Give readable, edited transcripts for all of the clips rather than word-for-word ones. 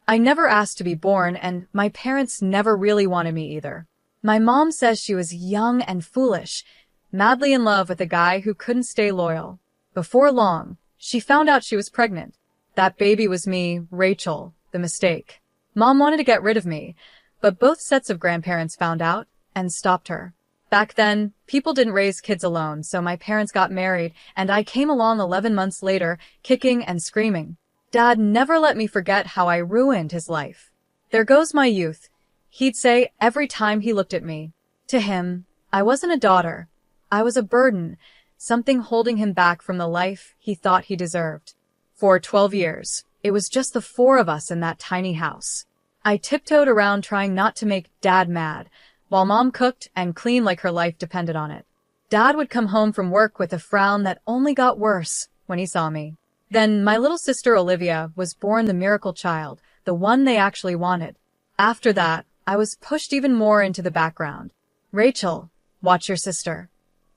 I never asked to be born, and my parents never really wanted me either. My mom says she was young and foolish, madly in love with a guy who couldn't stay loyal. Before long, she found out she was pregnant. That baby was me, Rachel, the mistake. Mom wanted to get rid of me, but both sets of grandparents found out and stopped her. Back then, people didn't raise kids alone, so my parents got married, and I came along 11 months later, kicking and screaming. Dad never let me forget how I ruined his life. There goes my youth, he'd say every time he looked at me. To him, I wasn't a daughter. I was a burden, something holding him back from the life he thought he deserved. For 12 years, it was just the four of us in that tiny house. I tiptoed around trying not to make Dad mad, while Mom cooked and cleaned like her life depended on it. Dad would come home from work with a frown that only got worse when he saw me. Then my little sister Olivia was born the miracle child, the one they actually wanted. After that, I was pushed even more into the background. Rachel, watch your sister.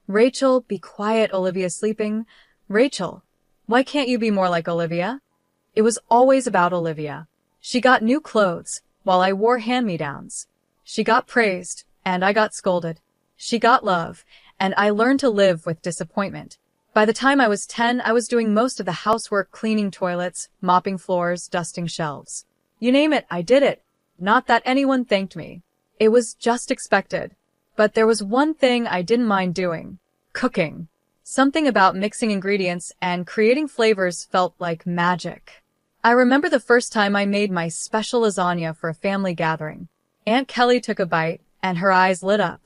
Rachel, be quiet, Olivia's sleeping. Rachel, why can't you be more like Olivia? It was always about Olivia. She got new clothes, while I wore hand-me-downs. She got praised, and I got scolded. She got love, and I learned to live with disappointment. By the time I was 10, I was doing most of the housework, cleaning toilets, mopping floors, dusting shelves. You name it, I did it. Not that anyone thanked me. It was just expected. But there was one thing I didn't mind doing. Cooking. Something about mixing ingredients and creating flavors felt like magic. I remember the first time I made my special lasagna for a family gathering. Aunt Kelly took a bite, and her eyes lit up.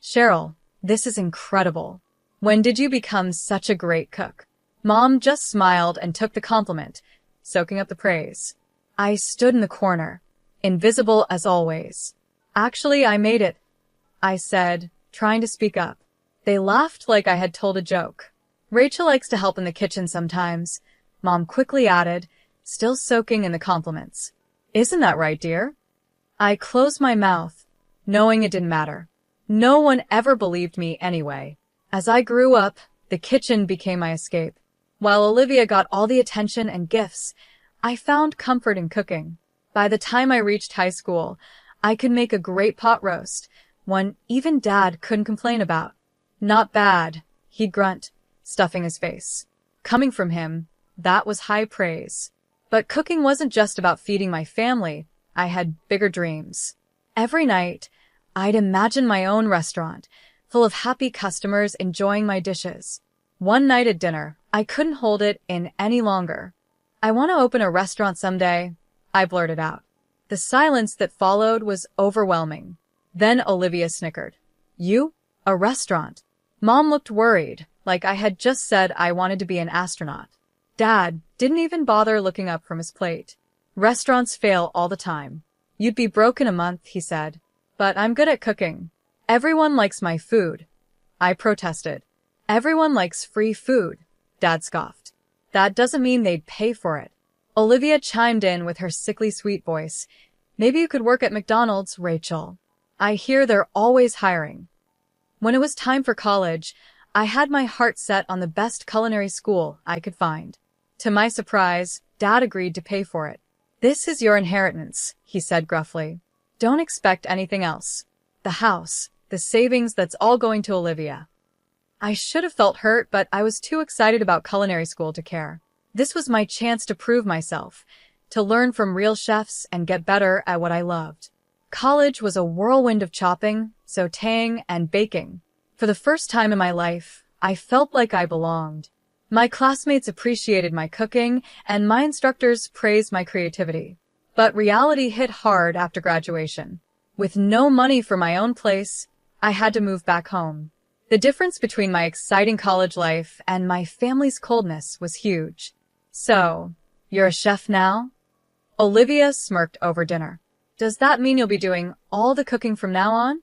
Cheryl, this is incredible. When did you become such a great cook? Mom just smiled and took the compliment, soaking up the praise. I stood in the corner, invisible as always. Actually, I made it, I said, trying to speak up. They laughed like I had told a joke. Rachel likes to help in the kitchen sometimes, Mom quickly added, still soaking in the compliments. Isn't that right, dear? I closed my mouth, knowing it didn't matter. No one ever believed me anyway. As I grew up, the kitchen became my escape. While Olivia got all the attention and gifts, I found comfort in cooking. By the time I reached high school, I could make a great pot roast, one even Dad couldn't complain about. Not bad, he'd grunt, stuffing his face. Coming from him, that was high praise. But cooking wasn't just about feeding my family. I had bigger dreams. Every night, I'd imagine my own restaurant, full of happy customers enjoying my dishes. One night at dinner, I couldn't hold it in any longer. I want to open a restaurant someday, I blurted out. The silence that followed was overwhelming. Then Olivia snickered. You? A restaurant? Mom looked worried, like I had just said I wanted to be an astronaut. Dad didn't even bother looking up from his plate. Restaurants fail all the time. You'd be broke in a month, he said. But I'm good at cooking. Everyone likes my food. I protested. Everyone likes free food, Dad scoffed. That doesn't mean they'd pay for it. Olivia chimed in with her sickly sweet voice. Maybe you could work at McDonald's, Rachel. I hear they're always hiring. When it was time for college, I had my heart set on the best culinary school I could find. To my surprise, Dad agreed to pay for it. This is your inheritance, he said gruffly. Don't expect anything else. The house, the savings, that's all going to Olivia. I should have felt hurt, but I was too excited about culinary school to care. This was my chance to prove myself, to learn from real chefs and get better at what I loved. College was a whirlwind of chopping, sautéing, and baking. For the first time in my life, I felt like I belonged. My classmates appreciated my cooking, and my instructors praised my creativity. But reality hit hard after graduation. With no money for my own place, I had to move back home. The difference between my exciting college life and my family's coldness was huge. So, you're a chef now? Olivia smirked over dinner. Does that mean you'll be doing all the cooking from now on?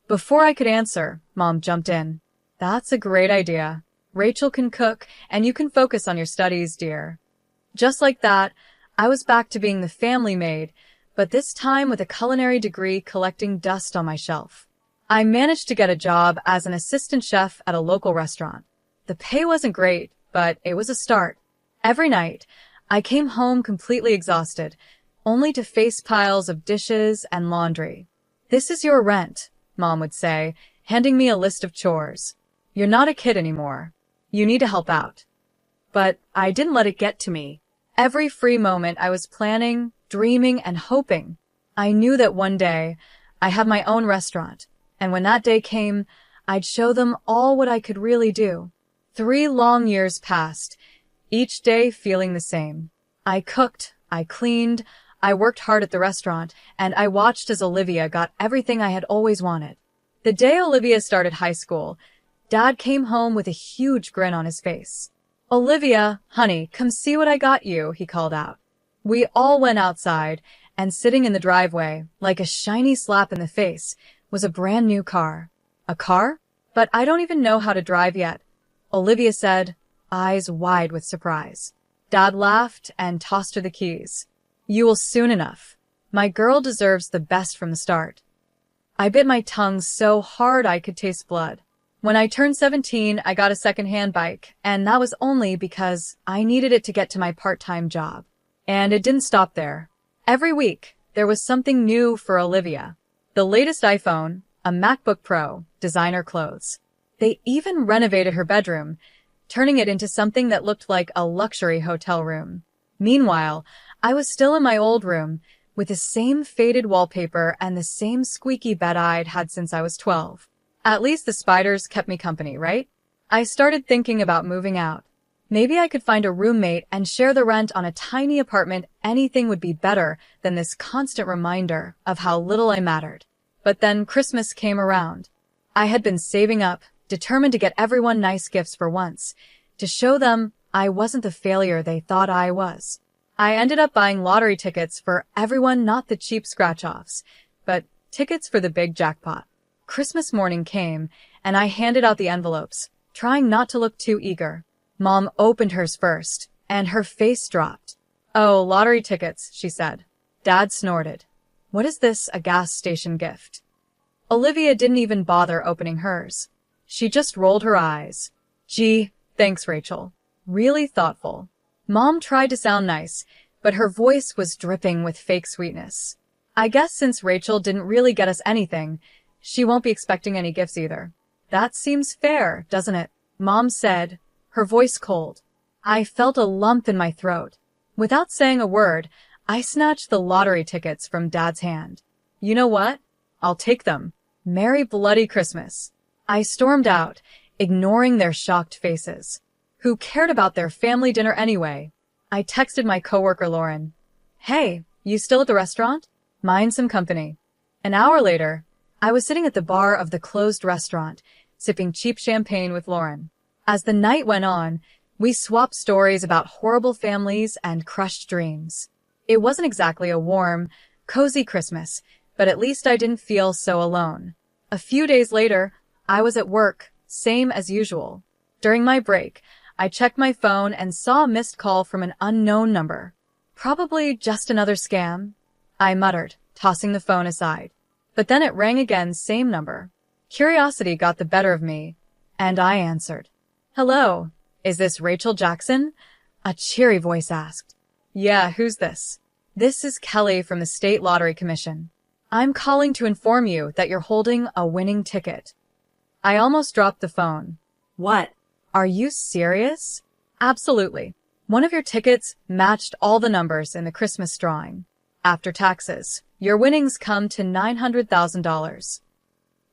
Before I could answer, Mom jumped in. That's a great idea. Rachel can cook, and you can focus on your studies, dear. Just like that, I was back to being the family maid, but this time with a culinary degree collecting dust on my shelf. I managed to get a job as an assistant chef at a local restaurant. The pay wasn't great, but it was a start. Every night, I came home completely exhausted, only to face piles of dishes and laundry. "This is your rent," Mom would say, handing me a list of chores. "You're not a kid anymore. You need to help out." But I didn't let it get to me. Every free moment I was planning, dreaming, and hoping. I knew that one day I'd have my own restaurant, and when that day came, I'd show them all what I could really do. 3 long years passed, each day feeling the same. I cooked, I cleaned, I worked hard at the restaurant, and I watched as Olivia got everything I had always wanted. The day Olivia started high school, Dad came home with a huge grin on his face. "Olivia, honey, come see what I got you," he called out. We all went outside, and sitting in the driveway, like a shiny slap in the face, was a brand new car. "A car? But I don't even know how to drive yet," Olivia said, eyes wide with surprise. Dad laughed and tossed her the keys. "You will soon enough. My girl deserves the best from the start." I bit my tongue so hard I could taste blood. When I turned 17, I got a second-hand bike, and that was only because I needed it to get to my part-time job. And it didn't stop there. Every week, there was something new for Olivia. The latest iPhone, a MacBook Pro, designer clothes. They even renovated her bedroom, turning it into something that looked like a luxury hotel room. Meanwhile, I was still in my old room, with the same faded wallpaper and the same squeaky bed I'd had since I was 12. At least the spiders kept me company, right? I started thinking about moving out. Maybe I could find a roommate and share the rent on a tiny apartment. Anything would be better than this constant reminder of how little I mattered. But then Christmas came around. I had been saving up, determined to get everyone nice gifts for once, to show them I wasn't the failure they thought I was. I ended up buying lottery tickets for everyone, not the cheap scratch-offs, but tickets for the big jackpot. Christmas morning came, and I handed out the envelopes, trying not to look too eager. Mom opened hers first, and her face dropped. "Oh, lottery tickets," she said. Dad snorted. "What is this, a gas station gift?" Olivia didn't even bother opening hers. She just rolled her eyes. "Gee, thanks, Rachel. Really thoughtful." Mom tried to sound nice, but her voice was dripping with fake sweetness. "I guess since Rachel didn't really get us anything, she won't be expecting any gifts either." "That seems fair, doesn't it?" Mom said, her voice cold. I felt a lump in my throat. Without saying a word, I snatched the lottery tickets from Dad's hand. "You know what? I'll take them. Merry bloody Christmas." I stormed out, ignoring their shocked faces. Who cared about their family dinner anyway? I texted my coworker Lauren. "Hey, you still at the restaurant? Mind some company." An hour later, I was sitting at the bar of the closed restaurant, sipping cheap champagne with Lauren. As the night went on, we swapped stories about horrible families and crushed dreams. It wasn't exactly a warm, cozy Christmas, but at least I didn't feel so alone. A few days later, I was at work, same as usual. During my break, I checked my phone and saw a missed call from an unknown number. "Probably just another scam," I muttered, tossing the phone aside. But then it rang again, same number. Curiosity got the better of me, and I answered. "Hello, is this Rachel Jackson?" a cheery voice asked. "Yeah, who's this?" "This is Kelly from the State Lottery Commission. I'm calling to inform you that you're holding a winning ticket." I almost dropped the phone. "What? Are you serious?" "Absolutely. One of your tickets matched all the numbers in the Christmas drawing. After taxes, your winnings come to $900,000.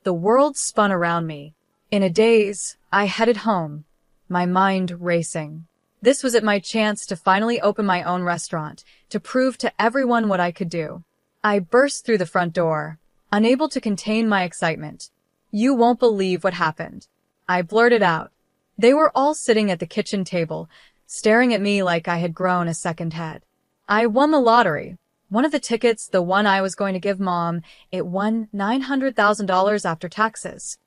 The world spun around me. In a daze, I headed home, my mind racing. This was my chance to finally open my own restaurant, to prove to everyone what I could do. I burst through the front door, unable to contain my excitement. "You won't believe what happened," I blurted out. They were all sitting at the kitchen table, staring at me like I had grown a second head. I won the lottery. One of the tickets, the one I was going to give Mom, it won $900,000 after taxes.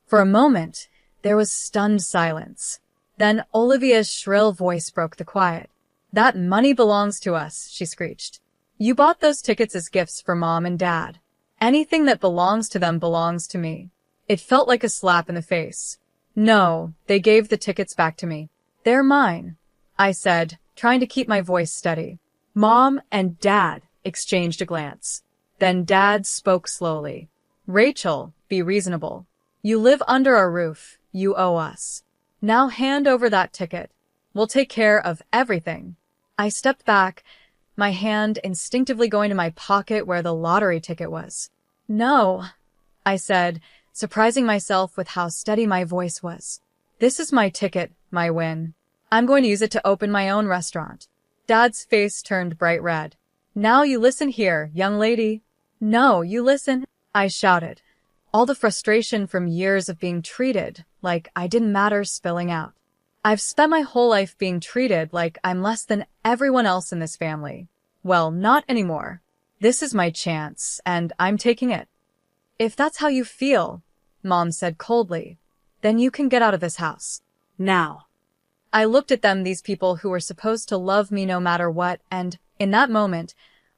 For a moment, there was stunned silence. Then Olivia's shrill voice broke the quiet. "That money belongs to us," she screeched. "You bought those tickets as gifts for Mom and Dad. Anything that belongs to them belongs to me." It felt like a slap in the face. "No, they gave the tickets back to me. They're mine," I said, trying to keep my voice steady. "Mom and Dad, exchanged a glance. Then Dad spoke slowly. Rachel, be reasonable. You live under our roof. You owe us. Now hand over that ticket. We'll take care of everything. I stepped back, my hand instinctively going to my pocket where the lottery ticket was. No, I said, surprising myself with how steady my voice was. This is my ticket, my win. I'm going to use it to open my own restaurant. Dad's face turned bright red. Now you listen here, young lady. No, you listen, I shouted, all the frustration from years of being treated like I didn't matter spilling out. I've spent my whole life being treated like I'm less than everyone else in this family. Well, not anymore. This is my chance, and I'm taking it. If that's how you feel, Mom said coldly, then you can get out of this house. Now. I looked at them, these people who were supposed to love me no matter what, and, in that moment,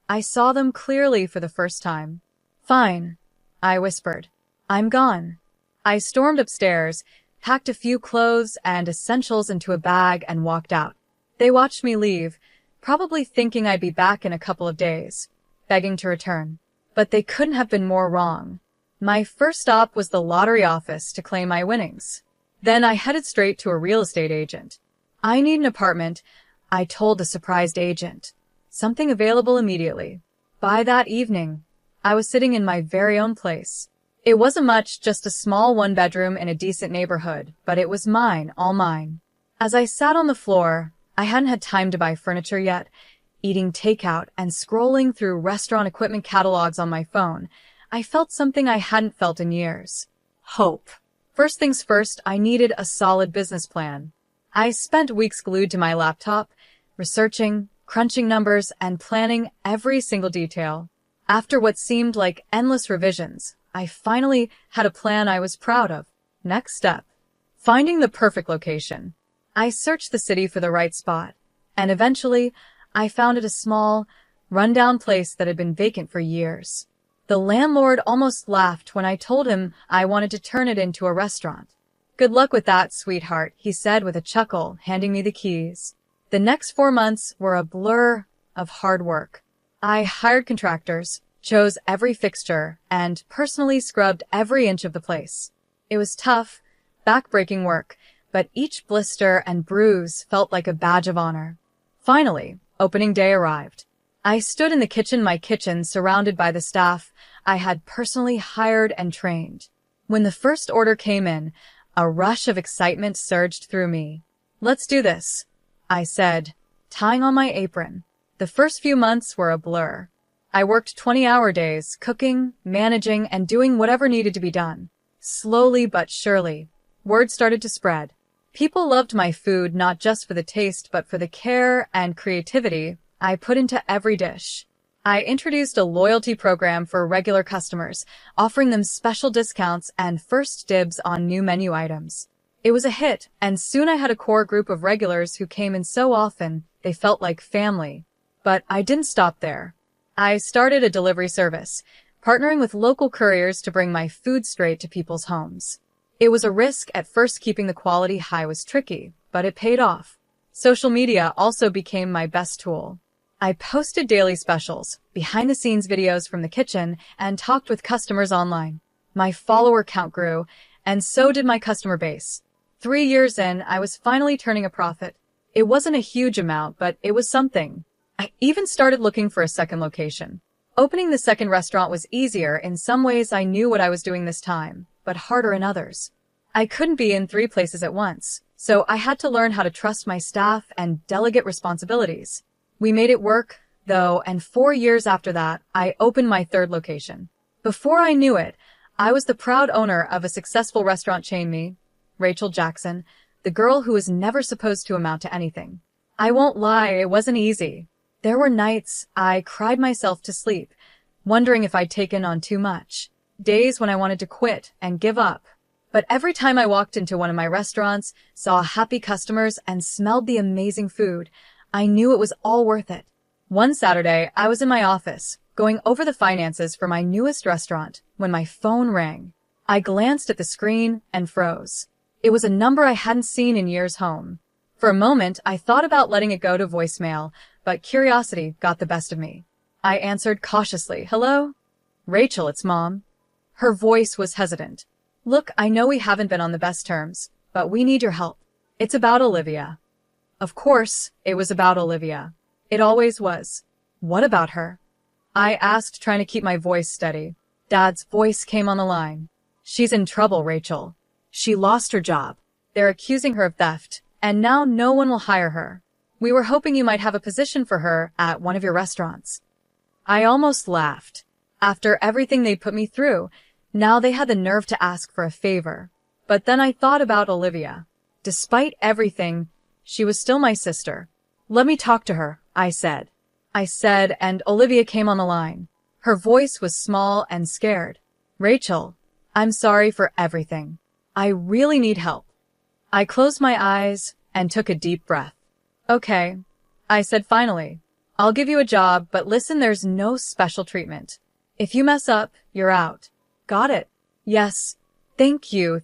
I saw them clearly for the first time. Fine, I whispered. I'm gone. I stormed upstairs, packed a few clothes and essentials into a bag, and walked out. They watched me leave, probably thinking I'd be back in a couple of days, begging to return. But they couldn't have been more wrong. My first stop was the lottery office to claim my winnings. Then I headed straight to a real estate agent. I need an apartment, I told the surprised agent. Something available immediately. By that evening, I was sitting in my very own place. It wasn't much, just a small one-bedroom in a decent neighborhood, but it was mine, all mine. As I sat on the floor, I hadn't had time to buy furniture yet, eating takeout and scrolling through restaurant equipment catalogs on my phone, I felt something I hadn't felt in years. Hope. First things first, I needed a solid business plan. I spent weeks glued to my laptop, researching, crunching numbers, and planning every single detail. After what seemed like endless revisions, I finally had a plan I was proud of. Next step. Finding the perfect location. I searched the city for the right spot, and eventually, I found it a small, run-down place that had been vacant for years. The landlord almost laughed when I told him I wanted to turn it into a restaurant. Good luck with that, sweetheart, he said with a chuckle, handing me the keys. The next 4 months were a blur of hard work. I hired contractors, chose every fixture, and personally scrubbed every inch of the place. It was tough, back-breaking work, but each blister and bruise felt like a badge of honor. Finally, opening day arrived. I stood in the kitchen, my kitchen, surrounded by the staff I had personally hired and trained. When the first order came in, a rush of excitement surged through me. Let's do this, I said, tying on my apron. The first few months were a blur. I worked 20-hour days, cooking, managing, and doing whatever needed to be done. Slowly but surely, word started to spread. People loved my food not just for the taste but for the care and creativity I put into every dish. I introduced a loyalty program for regular customers, offering them special discounts and first dibs on new menu items. It was a hit, and soon I had a core group of regulars who came in so often they felt like family. But I didn't stop there. I started a delivery service, partnering with local couriers to bring my food straight to people's homes. It was a risk at first. Keeping the quality high was tricky, but it paid off. Social media also became my best tool. I posted daily specials, behind-the-scenes videos from the kitchen, and talked with customers online. My follower count grew, and so did my customer base. 3 years in, I was finally turning a profit. It wasn't a huge amount, but it was something. I even started looking for a second location. Opening the second restaurant was easier. In some ways, I knew what I was doing this time, but harder in others. I couldn't be in 3 places at once, so I had to learn how to trust my staff and delegate responsibilities. We made it work, though, and 4 years after that, I opened my third location. Before I knew it, I was the proud owner of a successful restaurant chain. Me, Rachel Jackson, the girl who was never supposed to amount to anything. I won't lie, it wasn't easy. There were nights I cried myself to sleep, wondering if I'd taken on too much. Days when I wanted to quit and give up. But every time I walked into one of my restaurants, saw happy customers, and smelled the amazing food, I knew it was all worth it. One Saturday, I was in my office, going over the finances for my newest restaurant, when my phone rang. I glanced at the screen and froze. It was a number I hadn't seen in years. Home. For a moment, I thought about letting it go to voicemail, but curiosity got the best of me. I answered cautiously. Hello? Rachel, it's Mom. Her voice was hesitant. Look, I know we haven't been on the best terms, but we need your help. It's about Olivia. Of course, it was about Olivia. It always was. What about her? I asked, trying to keep my voice steady. Dad's voice came on the line. She's in trouble, Rachel. She lost her job. They're accusing her of theft, and now no one will hire her. We were hoping you might have a position for her at one of your restaurants. I almost laughed. After everything they put me through, now they had the nerve to ask for a favor. But then I thought about Olivia. Despite everything, she was still my sister. Let me talk to her, I said, and Olivia came on the line. Her voice was small and scared. Rachel, I'm sorry for everything. I really need help. I closed my eyes and took a deep breath. Okay, I said finally. I'll give you a job, but listen, there's no special treatment. If you mess up, you're out. Got it? Yes. Thank you,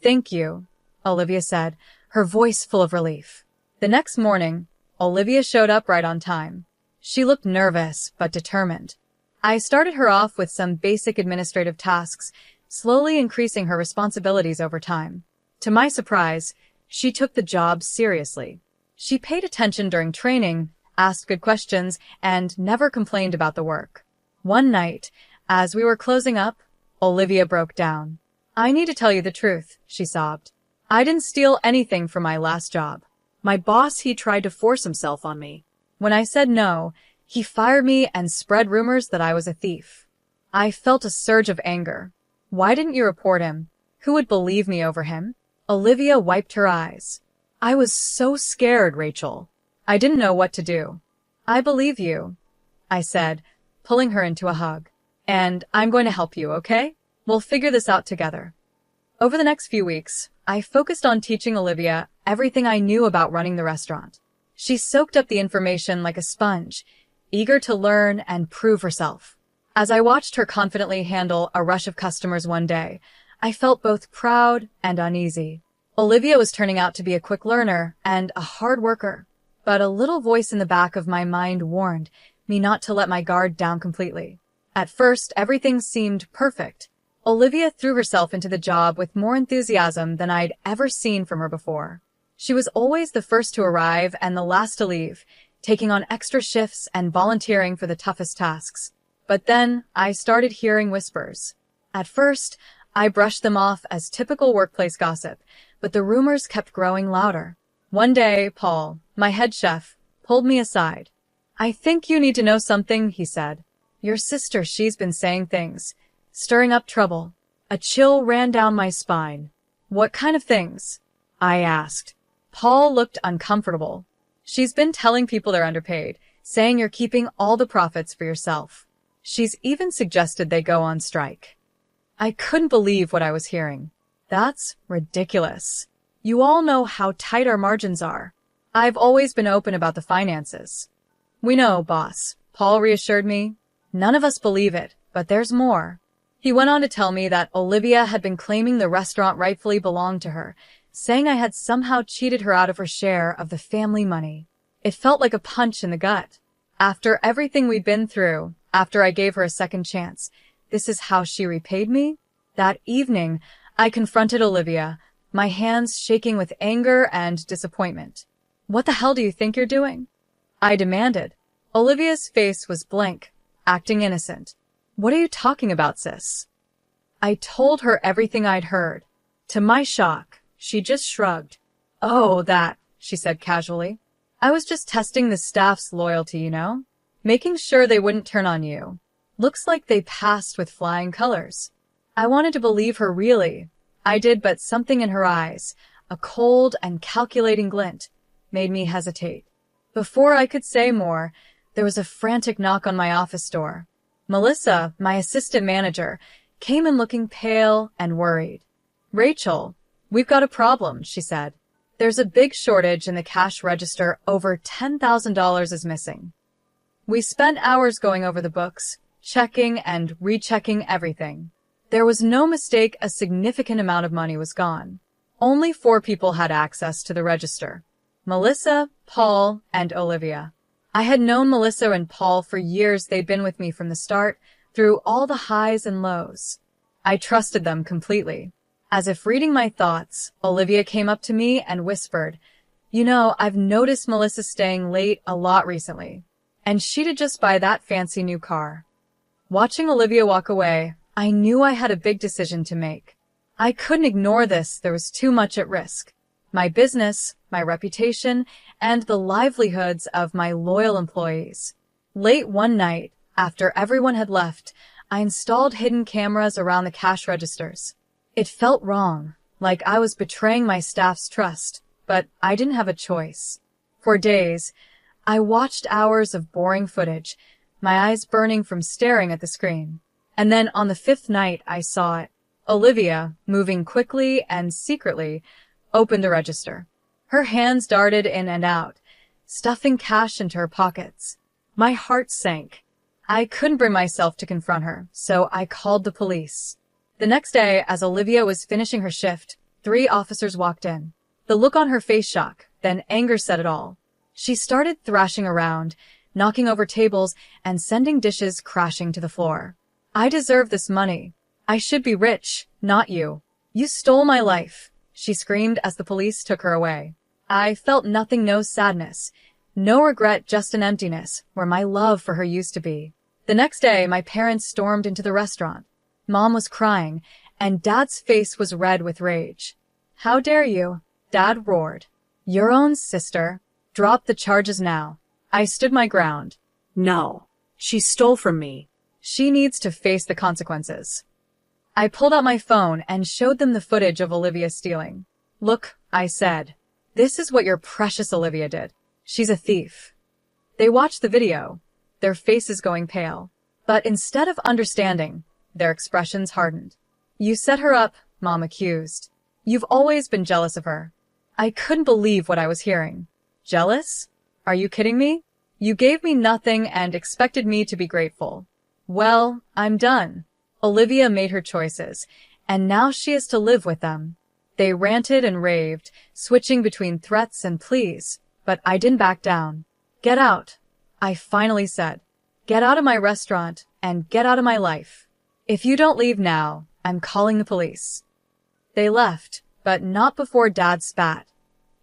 Olivia said, her voice full of relief. The next morning, Olivia showed up right on time. She looked nervous, but determined. I started her off with some basic administrative tasks, slowly increasing her responsibilities over time. To my surprise, she took the job seriously. She paid attention during training, asked good questions, and never complained about the work. One night, as we were closing up, Olivia broke down. I need to tell you the truth, she sobbed. I didn't steal anything from my last job. My boss, he tried to force himself on me. When I said no, he fired me and spread rumors that I was a thief. I felt a surge of anger. Why didn't you report him? Who would believe me over him? Olivia wiped her eyes. I was so scared, Rachel. I didn't know what to do. I believe you, I said, pulling her into a hug. And I'm going to help you, okay? We'll figure this out together. Over the next few weeks, I focused on teaching Olivia everything I knew about running the restaurant. She soaked up the information like a sponge, eager to learn and prove herself. As I watched her confidently handle a rush of customers one day, I felt both proud and uneasy. Olivia was turning out to be a quick learner and a hard worker, but a little voice in the back of my mind warned me not to let my guard down completely. At first, everything seemed perfect. Olivia threw herself into the job with more enthusiasm than I'd ever seen from her before. She was always the first to arrive and the last to leave, taking on extra shifts and volunteering for the toughest tasks. But then I started hearing whispers. At first, I brushed them off as typical workplace gossip, but the rumors kept growing louder. One day, Paul, my head chef, pulled me aside. I think you need to know something, he said. Your sister, she's been saying things, stirring up trouble. A chill ran down my spine. What kind of things? I asked. Paul looked uncomfortable. She's been telling people they're underpaid, saying you're keeping all the profits for yourself. She's even suggested they go on strike. I couldn't believe what I was hearing. That's ridiculous. You all know how tight our margins are. I've always been open about the finances. We know, boss, Paul reassured me. None of us believe it, but there's more. He went on to tell me that Olivia had been claiming the restaurant rightfully belonged to her, saying I had somehow cheated her out of her share of the family money. It felt like a punch in the gut. After everything we'd been through, after I gave her a second chance, this is how she repaid me? That evening, I confronted Olivia, my hands shaking with anger and disappointment. What the hell do you think you're doing? I demanded. Olivia's face was blank, acting innocent. What are you talking about, sis? I told her everything I'd heard. To my shock, she just shrugged. Oh, that, she said casually. I was just testing the staff's loyalty, you know? Making sure they wouldn't turn on you. Looks like they passed with flying colors. I wanted to believe her, really. I did, but something in her eyes, a cold and calculating glint, made me hesitate. Before I could say more, there was a frantic knock on my office door. Melissa, my assistant manager, came in looking pale and worried. Rachel, we've got a problem, she said. There's a big shortage in the cash register. Over $10,000 is missing. We spent hours going over the books, checking and rechecking everything. There was no mistake, a significant amount of money was gone. Only 4 people had access to the register. Melissa, Paul, and Olivia. I had known Melissa and Paul for years. They'd been with me from the start, through all the highs and lows. I trusted them completely. As if reading my thoughts, Olivia came up to me and whispered, "You know, I've noticed Melissa staying late a lot recently. And she did just buy that fancy new car." Watching Olivia walk away, I knew I had a big decision to make. I couldn't ignore this. There was too much at risk. My business, my reputation, and the livelihoods of my loyal employees. Late one night, after everyone had left, I installed hidden cameras around the cash registers. It felt wrong, like I was betraying my staff's trust, but I didn't have a choice. For days, I watched hours of boring footage, my eyes burning from staring at the screen. And then on the fifth night, I saw it. Olivia, moving quickly and secretly, opened the register. Her hands darted in and out, stuffing cash into her pockets. My heart sank. I couldn't bring myself to confront her, so I called the police. The next day, as Olivia was finishing her shift, 3 officers walked in. The look on her face shock, then anger said it all. She started thrashing around, knocking over tables and sending dishes crashing to the floor. "I deserve this money. I should be rich, not you. You stole my life," she screamed as the police took her away. I felt nothing, no sadness, no regret, just an emptiness where my love for her used to be. The next day, my parents stormed into the restaurant. Mom was crying, and Dad's face was red with rage. "How dare you?" Dad roared. "Your own sister. Drop the charges now." I stood my ground. "No. She stole from me. She needs to face the consequences." I pulled out my phone and showed them the footage of Olivia stealing. "Look," I said. "This is what your precious Olivia did. She's a thief." They watched the video, their faces going pale. But instead of understanding, their expressions hardened. "You set her up," Mom accused. "You've always been jealous of her." I couldn't believe what I was hearing. Jealous? Are you kidding me? You gave me nothing and expected me to be grateful. Well, I'm done. Olivia made her choices, and now she has to live with them. They ranted and raved, switching between threats and pleas, but I didn't back down. "Get out," I finally said. "Get out of my restaurant and get out of my life. If you don't leave now, I'm calling the police." They left, but not before Dad spat.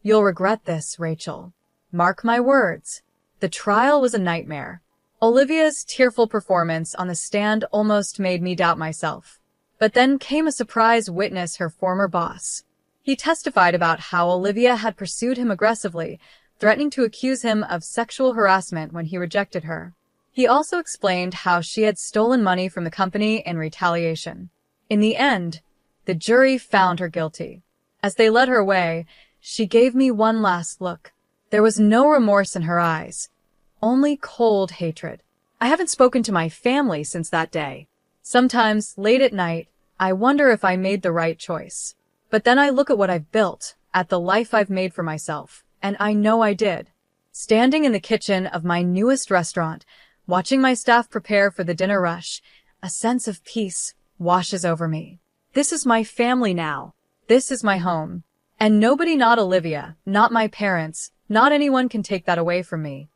"You'll regret this, Rachel. Mark my words." The trial was a nightmare. Olivia's tearful performance on the stand almost made me doubt myself. But then came a surprise witness, her former boss. He testified about how Olivia had pursued him aggressively, threatening to accuse him of sexual harassment when he rejected her. He also explained how she had stolen money from the company in retaliation. In the end, the jury found her guilty. As they led her away, she gave me one last look. There was no remorse in her eyes, only cold hatred. I haven't spoken to my family since that day. Sometimes, late at night, I wonder if I made the right choice. But then I look at what I've built, at the life I've made for myself, and I know I did. Standing in the kitchen of my newest restaurant, watching my staff prepare for the dinner rush, a sense of peace washes over me. This is my family now. This is my home. And nobody, not Olivia, not my parents, not anyone can take that away from me.